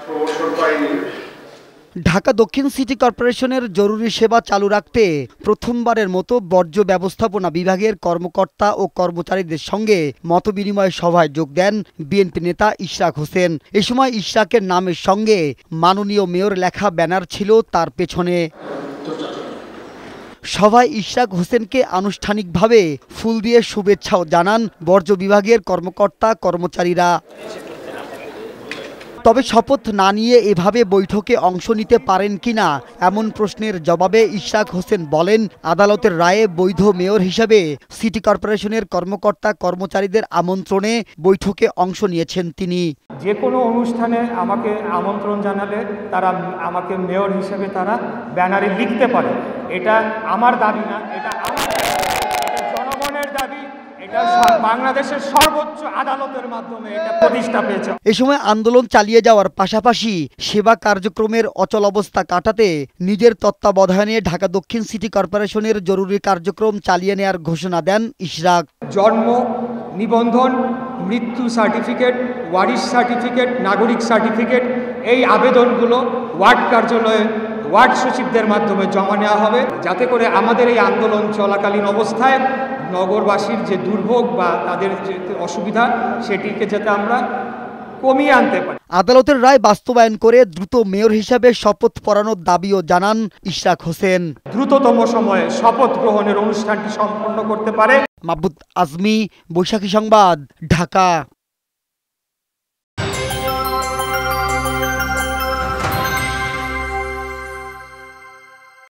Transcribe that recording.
Promotion পাইনি। ঢাকা দক্ষিণ city কর্পোরেশনের জরুরি সেবা চালু রাখতে প্রথমবারের মতো বর্জ্য ব্যবস্থাপনা বিভাগের কর্মকর্তা ও কর্মচারীদের সঙ্গে মতবিনিময় সভায় যোগ দেন বিএনপি নেতা ইশরাক হোসেন। এ সময় ইশরাকের নামের সঙ্গে মাননীয় মেয়র লেখা ব্যানার ছিল তার পেছনে। সভায় ইশরাক হোসেনকে আনুষ্ঠানিকভাবে ফুল দিয়ে শুভেচ্ছাও জানান বর্জ্য বিভাগের কর্মকর্তা কর্মচারীরা। তবে শপথ না নিয়ে এভাবে বৈঠকে অংশ নিতে পারেন কিনা এমন প্রশ্নের জবাবে ইশরাক হোসেন বলেন, আদালতের রায়ে বৈধ মেয়র হিসেবে সিটি কর্পোরেশনের কর্মকর্তা কর্মচারীদের আমন্ত্রণে বৈঠকে অংশ নিয়েছেন তিনি। যে কোনো অনুষ্ঠানে আমাকে আমন্ত্রণ জানালে তারা আমাকে মেয়র হিসেবে তারা ব্যানারে লিখতে পারে। এটা আমার দাবি না, এটা জনগণের দাবি। বাংলাদেশের সর্বোচ্চ আদালতের মাধ্যমে এটা প্রতিষ্ঠা পেয়েছে। এ সময় আন্দোলন চালিয়ে যাওয়ার পাশাপাশি সেবা কার্যক্রমের অচলাবস্থা কাটাতে নিজের তত্ত্বাবধানে ঢাকা দক্ষিণ সিটি কর্পোরেশনের জরুরি কার্যক্রম চালিয়ে নেওয়ার ঘোষণা দেন ইশরাক। জন্ম নিবন্ধন, মৃত্যু সার্টিফিকেট, ওয়ারিশ সার্টিফিকেট, নাগরিক সার্টিফিকেট, এই আবেদনগুলো ওয়ার্ড কার্যালয়ে ওয়ার্ড সচিবদের মাধ্যমে জমা নেওয়া হবে, যাতে করে আমাদের এই আন্দোলন চলাকালীন অবস্থায় নগরবাসীর যে দুর্ভোগ বা তাদের যে অসুবিধা সেটিকে যাতে আমরা কমিয়ে আনতে পারি। আদালতের রায় বাস্তবায়ন করে দ্রুত মেয়র হিসাবে শপথ পড়ানোর দাবিও জানান ইশরাক হোসেন। দ্রুততম সময়ে শপথ গ্রহণের অনুষ্ঠানটি সম্পন্ন করতে পারে। মাহবুব আজমি, বৈশাখী সংবাদ, ঢাকা।